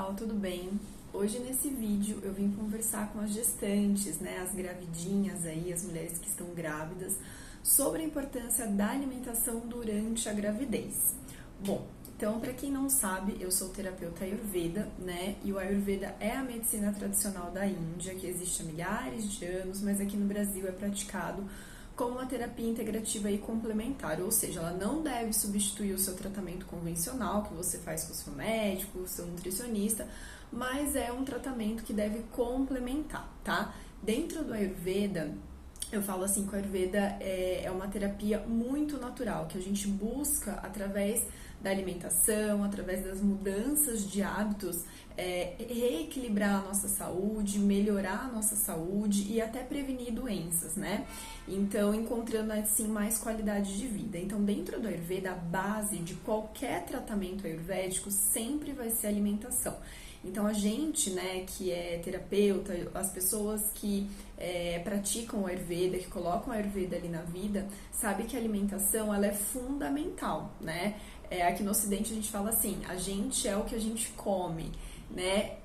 pessoal, tudo bem? Hoje nesse vídeo eu vim conversar com as gestantes, né, as gravidinhas aí, as mulheres que estão grávidas, sobre a importância da alimentação durante a gravidez. Bom, então para quem não sabe, eu sou terapeuta Ayurveda, né, e o Ayurveda é a medicina tradicional da Índia, que existe há milhares de anos, mas aqui no Brasil é praticado como uma terapia integrativa e complementar, ou seja, ela não deve substituir o seu tratamento convencional que você faz com o seu médico, o seu nutricionista, mas é um tratamento que deve complementar, tá? Dentro do Ayurveda, eu falo assim que o Ayurveda é uma terapia muito natural, que a gente busca através da alimentação, através das mudanças de hábitos, reequilibrar a nossa saúde, melhorar a nossa saúde e até prevenir doenças, né? Então, encontrando assim mais qualidade de vida. Então, dentro do Ayurveda, a base de qualquer tratamento ayurvédico sempre vai ser a alimentação. Então, a gente, né, que é terapeuta, as pessoas que praticam o Ayurveda, que colocam o Ayurveda ali na vida, sabe que a alimentação, ela é fundamental, né? Aqui no Ocidente a gente fala assim, a gente é o que a gente come, né?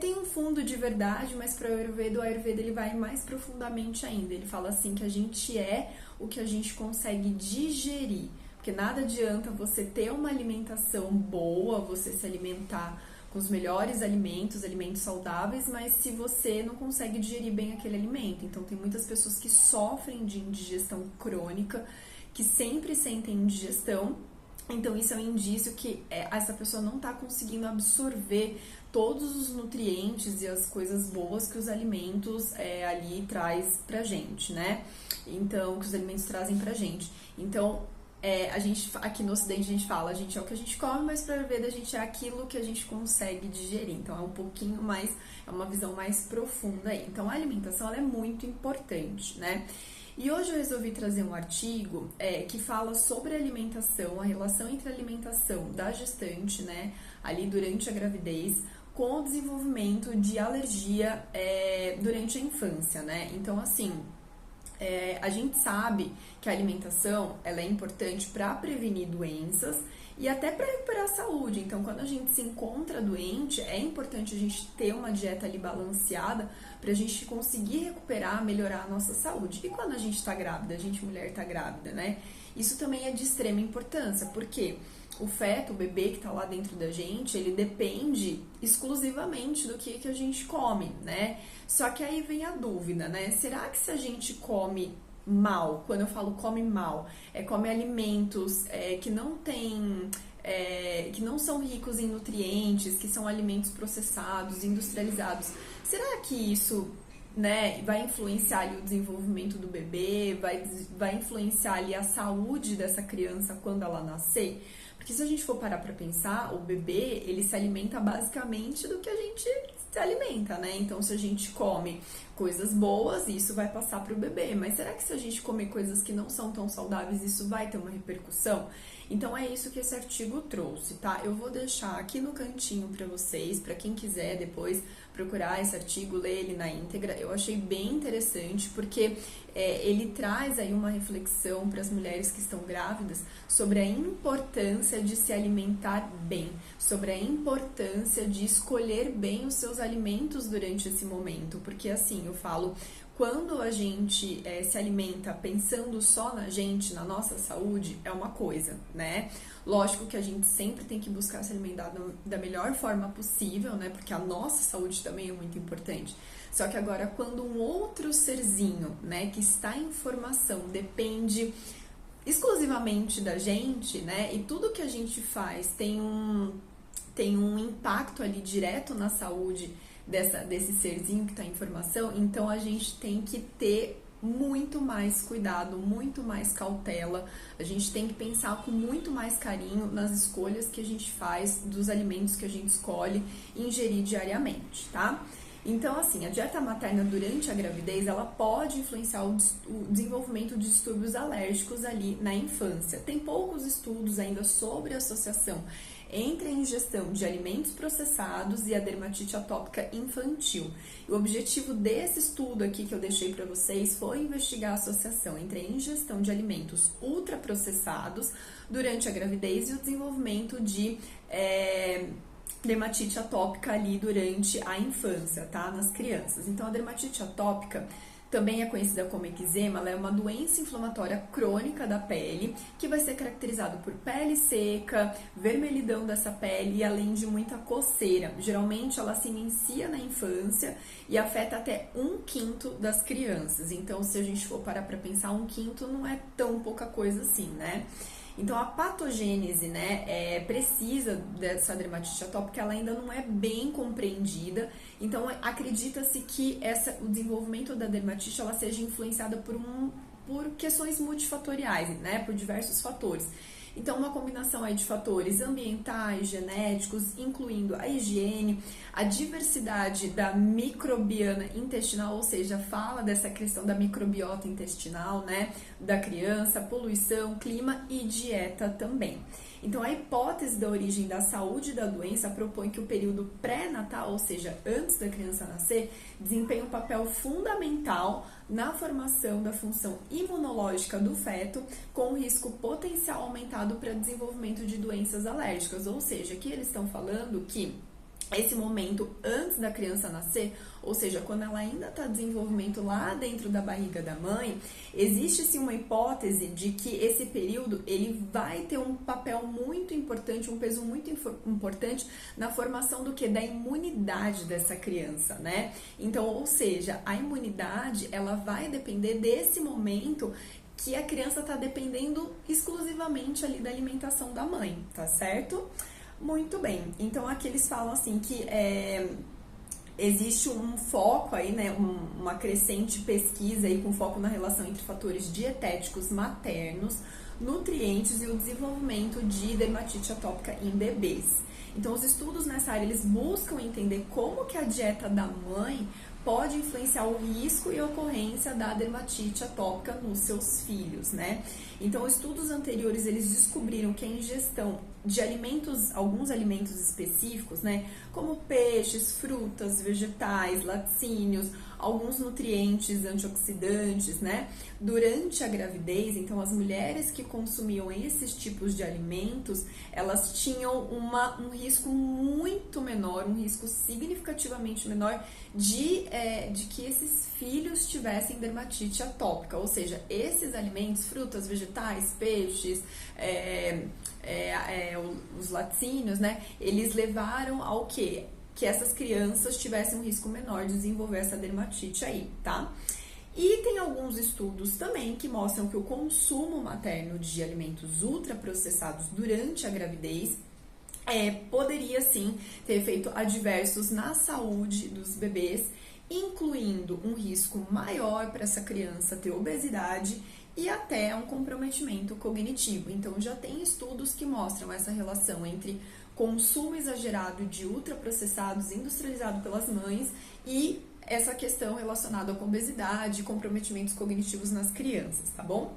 Tem um fundo de verdade, mas para o Ayurveda ele vai mais profundamente ainda. Ele fala assim que a gente é o que a gente consegue digerir. Porque nada adianta você ter uma alimentação boa, você se alimentar com os melhores alimentos, alimentos saudáveis, mas se você não consegue digerir bem aquele alimento. Então tem muitas pessoas que sofrem de indigestão crônica, que sempre sentem indigestão. Então isso é um indício que essa pessoa não está conseguindo absorver todos os nutrientes e as coisas boas que os alimentos ali traz pra gente, né? Então, que os alimentos trazem pra gente. Então, a gente, aqui no Ocidente a gente fala, a gente é o que a gente come, mas para ver a gente é aquilo que a gente consegue digerir. Então, é um pouquinho mais, é uma visão mais profunda aí. Então, a alimentação ela é muito importante, né? E hoje eu resolvi trazer um artigo que fala sobre a alimentação, a relação entre a alimentação da gestante, né, ali durante a gravidez, com o desenvolvimento de alergia durante a infância, né? Então, assim, a gente sabe que a alimentação ela é importante para prevenir doenças e até para recuperar a saúde. Então, quando a gente se encontra doente, é importante a gente ter uma dieta ali balanceada para a gente conseguir recuperar, melhorar a nossa saúde. E quando a gente está grávida, a gente mulher está grávida, né? Isso também é de extrema importância, porque o feto, o bebê que está lá dentro da gente, ele depende exclusivamente do que a gente come, né? Só que aí vem a dúvida, né? Será que se a gente come mal, quando eu falo come mal, come alimentos que não tem, que não são ricos em nutrientes, que são alimentos processados, industrializados, será que isso, né, vai influenciar ali o desenvolvimento do bebê, vai influenciar ali a saúde dessa criança quando ela nascer? Porque se a gente for parar para pensar, o bebê, ele se alimenta basicamente do que a gente se alimenta, né? Então, se a gente come coisas boas, isso vai passar para o bebê. Mas será que se a gente comer coisas que não são tão saudáveis, isso vai ter uma repercussão? Então, é isso que esse artigo trouxe, tá? Eu vou deixar aqui no cantinho para vocês, para quem quiser depois procurar esse artigo, ler ele na íntegra. Eu achei bem interessante, porque ele traz aí uma reflexão para as mulheres que estão grávidas sobre a importância de se alimentar bem, sobre a importância de escolher bem os seus alimentos durante esse momento, porque assim, eu falo, quando a gente se alimenta pensando só na gente, na nossa saúde, é uma coisa, né? Lógico que a gente sempre tem que buscar se alimentar da melhor forma possível, né? Porque a nossa saúde também é muito importante. Só que agora, quando um outro serzinho, né, que está em formação, depende exclusivamente da gente, né? E tudo que a gente faz tem um impacto ali direto na saúde desse serzinho que está em formação, então a gente tem que ter muito mais cuidado, muito mais cautela, a gente tem que pensar com muito mais carinho nas escolhas que a gente faz, dos alimentos que a gente escolhe ingerir diariamente, tá? Então, assim, a dieta materna durante a gravidez, ela pode influenciar o desenvolvimento de distúrbios alérgicos ali na infância. Tem poucos estudos ainda sobre a associação entre a ingestão de alimentos processados e a dermatite atópica infantil. E o objetivo desse estudo aqui que eu deixei para vocês foi investigar a associação entre a ingestão de alimentos ultraprocessados durante a gravidez e o desenvolvimento de dermatite atópica ali durante a infância, tá? Nas crianças. Então, a dermatite atópica também é conhecida como eczema, ela é uma doença inflamatória crônica da pele, que vai ser caracterizada por pele seca, vermelhidão dessa pele e além de muita coceira. Geralmente ela se inicia na infância e afeta até 1/5 das crianças. Então, se a gente for parar para pensar, 1/5 não é tão pouca coisa assim, né? Então, a patogênese, né, precisa dessa dermatite atópica, ela ainda não é bem compreendida. Então, acredita-se que o desenvolvimento da dermatite, ela seja influenciada por questões multifatoriais, né, por diversos fatores. Então, uma combinação aí de fatores ambientais, genéticos, incluindo a higiene, a diversidade da microbiana intestinal, ou seja, fala dessa questão da microbiota intestinal, né, da criança, poluição, clima e dieta também. Então, a hipótese da origem da saúde da doença propõe que o período pré-natal, ou seja, antes da criança nascer, desempenha um papel fundamental na formação da função imunológica do feto, com risco potencial aumentado para desenvolvimento de doenças alérgicas. Ou seja, aqui eles estão falando que esse momento antes da criança nascer, ou seja, quando ela ainda está em desenvolvimento lá dentro da barriga da mãe, existe sim uma hipótese de que esse período ele vai ter um papel muito importante, um peso muito importante na formação do que? Da imunidade dessa criança, né? Então, ou seja, a imunidade ela vai depender desse momento que a criança está dependendo exclusivamente ali da alimentação da mãe, tá certo? Muito bem, então aqui eles falam assim que existe um foco aí, né, uma crescente pesquisa aí com foco na relação entre fatores dietéticos maternos, nutrientes e o desenvolvimento de dermatite atópica em bebês. Então os estudos nessa área eles buscam entender como que a dieta da mãe pode influenciar o risco e ocorrência da dermatite atópica nos seus filhos, né? Então, estudos anteriores, eles descobriram que a ingestão de alimentos, alguns alimentos específicos, né, como peixes, frutas, vegetais, laticínios, alguns nutrientes, antioxidantes, né, durante a gravidez, então as mulheres que consumiam esses tipos de alimentos, elas tinham um risco muito menor, um risco significativamente menor de que esses filhos tivessem dermatite atópica, ou seja, esses alimentos, frutas, vegetais, peixes, os laticínios, né, eles levaram ao quê? Que essas crianças tivessem um risco menor de desenvolver essa dermatite aí, tá? E tem alguns estudos também que mostram que o consumo materno de alimentos ultraprocessados durante a gravidez poderia sim ter efeito adversos na saúde dos bebês, incluindo um risco maior para essa criança ter obesidade e até um comprometimento cognitivo. Então já tem estudos que mostram essa relação entre consumo exagerado de ultraprocessados industrializados pelas mães e essa questão relacionada com obesidade e comprometimentos cognitivos nas crianças, tá bom?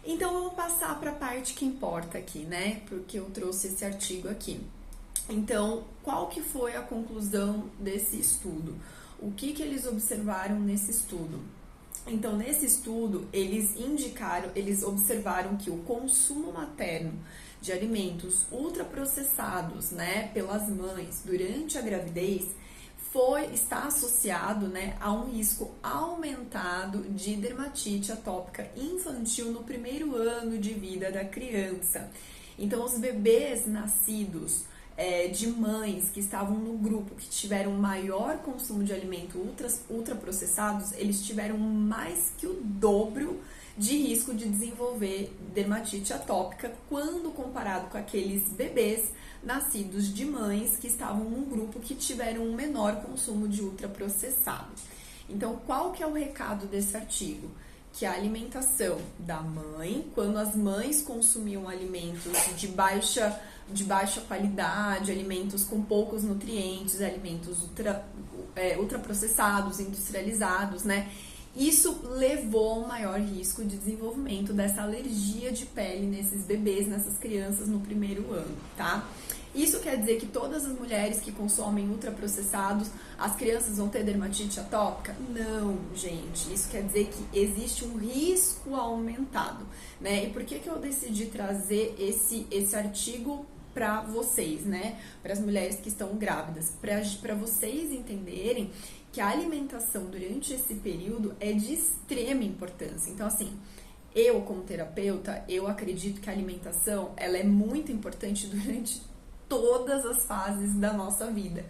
Então, vamos passar para a parte que importa aqui, né? Porque eu trouxe esse artigo aqui. Então, qual que foi a conclusão desse estudo? O que eles observaram nesse estudo? Então, nesse estudo, eles observaram que o consumo materno de alimentos ultraprocessados, né, pelas mães durante a gravidez está associado, né, a um risco aumentado de dermatite atópica infantil no primeiro ano de vida da criança. Então, os bebês nascidos de mães que estavam no grupo que tiveram maior consumo de alimentos ultraprocessados, eles tiveram mais que o dobro de risco de desenvolver dermatite atópica quando comparado com aqueles bebês nascidos de mães que estavam num grupo que tiveram um menor consumo de ultraprocessado. Então, qual que é o recado desse artigo? Que a alimentação da mãe, quando as mães consumiam alimentos de baixa qualidade, alimentos com poucos nutrientes, alimentos ultraprocessados, industrializados, né? Isso levou a um maior risco de desenvolvimento dessa alergia de pele nesses bebês, nessas crianças no primeiro ano, tá? Isso quer dizer que todas as mulheres que consomem ultraprocessados, as crianças vão ter dermatite atópica? Não, gente. Isso quer dizer que existe um risco aumentado, né? E por que eu decidi trazer esse artigo para vocês, né? Para as mulheres que estão grávidas, para vocês entenderem que a alimentação durante esse período é de extrema importância. Então, assim, eu como terapeuta, eu acredito que a alimentação, ela é muito importante durante todas as fases da nossa vida,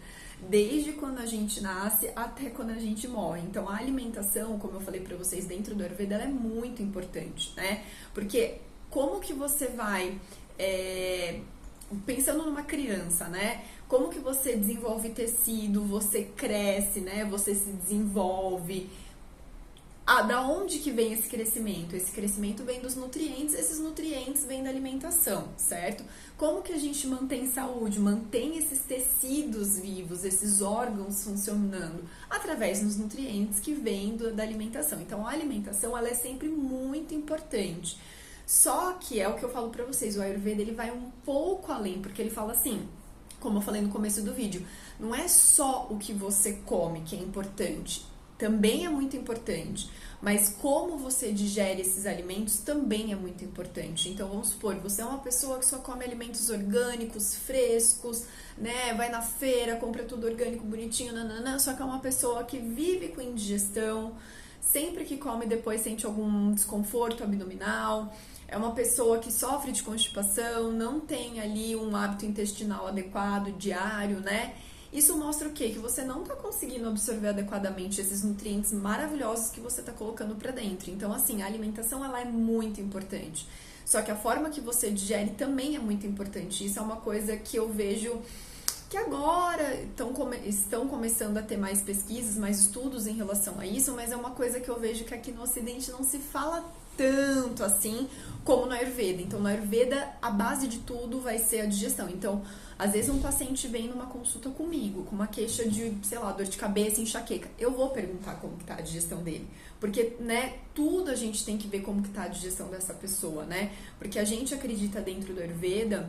desde quando a gente nasce até quando a gente morre. Então, a alimentação, como eu falei para vocês dentro do Ayurveda, ela é muito importante, né? Porque como que você vai, pensando numa criança, né? Como que você desenvolve tecido, você cresce, né? Você se desenvolve. Da onde que vem esse crescimento? Esse crescimento vem dos nutrientes, esses nutrientes vêm da alimentação, certo? Como que a gente mantém saúde, mantém esses tecidos vivos, esses órgãos funcionando? Através dos nutrientes que vêm da alimentação. Então, a alimentação, ela é sempre muito importante. Só que é o que eu falo pra vocês, o Ayurveda, ele vai um pouco além, porque ele fala assim, como eu falei no começo do vídeo, não é só o que você come que é importante, também é muito importante, mas como você digere esses alimentos também é muito importante. Então, vamos supor, você é uma pessoa que só come alimentos orgânicos, frescos, né? Vai na feira, compra tudo orgânico, bonitinho, nananã, só que é uma pessoa que vive com indigestão, sempre que come depois sente algum desconforto abdominal, é uma pessoa que sofre de constipação, não tem ali um hábito intestinal adequado, diário, né? Isso mostra o quê? Que você não está conseguindo absorver adequadamente esses nutrientes maravilhosos que você está colocando para dentro. Então, assim, a alimentação, ela é muito importante. Só que a forma que você digere também é muito importante. Isso é uma coisa que eu vejo que agora estão começando a ter mais pesquisas, mais estudos em relação a isso, mas é uma coisa que eu vejo que aqui no Ocidente não se fala tanto assim como no Ayurveda. Então, no Ayurveda, a base de tudo vai ser a digestão. Então, às vezes um paciente vem numa consulta comigo com uma queixa de, sei lá, dor de cabeça, enxaqueca. Eu vou perguntar como que tá a digestão dele. Porque, né, tudo a gente tem que ver como que tá a digestão dessa pessoa, né? Porque a gente acredita dentro do Ayurveda,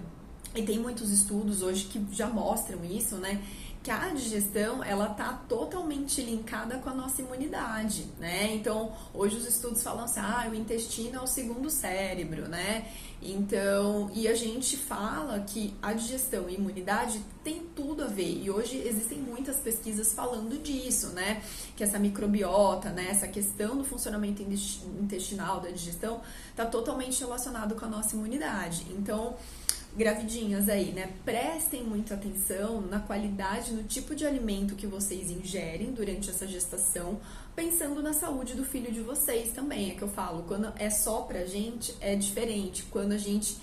e tem muitos estudos hoje que já mostram isso, né? Que a digestão, ela tá totalmente linkada com a nossa imunidade, né? Então, hoje os estudos falam assim, o intestino é o segundo cérebro, né? Então, e a gente fala que a digestão e a imunidade tem tudo a ver. E hoje existem muitas pesquisas falando disso, né? Que essa microbiota, né? Essa questão do funcionamento intestinal, da digestão, tá totalmente relacionado com a nossa imunidade. Então, gravidinhas aí, né? Prestem muita atenção na qualidade, no tipo de alimento que vocês ingerem durante essa gestação, pensando na saúde do filho de vocês também. É que eu falo, quando é só pra gente, é diferente. Quando a gente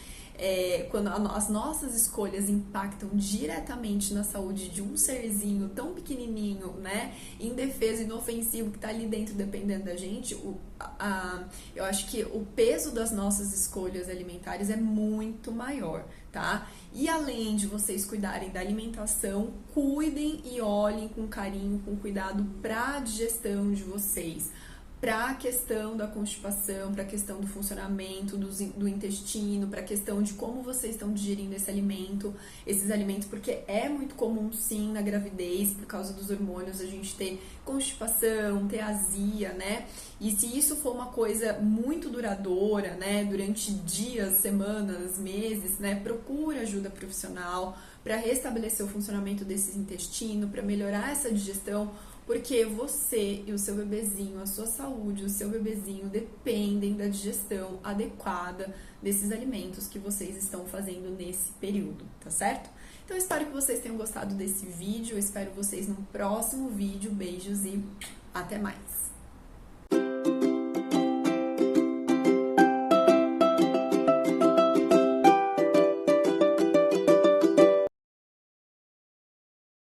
quando as nossas escolhas impactam diretamente na saúde de um serzinho tão pequenininho, né, indefeso, inofensivo, que tá ali dentro dependendo da gente, eu acho que o peso das nossas escolhas alimentares é muito maior, tá? E além de vocês cuidarem da alimentação, cuidem e olhem com carinho, com cuidado para a digestão de vocês, para a questão da constipação, para a questão do funcionamento do intestino, para a questão de como vocês estão digerindo esses alimentos, porque é muito comum sim na gravidez, por causa dos hormônios, a gente ter constipação, ter azia, né? E se isso for uma coisa muito duradoura, né, durante dias, semanas, meses, né, procure ajuda profissional para restabelecer o funcionamento desse intestino, para melhorar essa digestão, porque você e o seu bebezinho, a sua saúde, o seu bebezinho dependem da digestão adequada desses alimentos que vocês estão fazendo nesse período, tá certo? Então, espero que vocês tenham gostado desse vídeo, eu espero vocês no próximo vídeo. Beijos e até mais!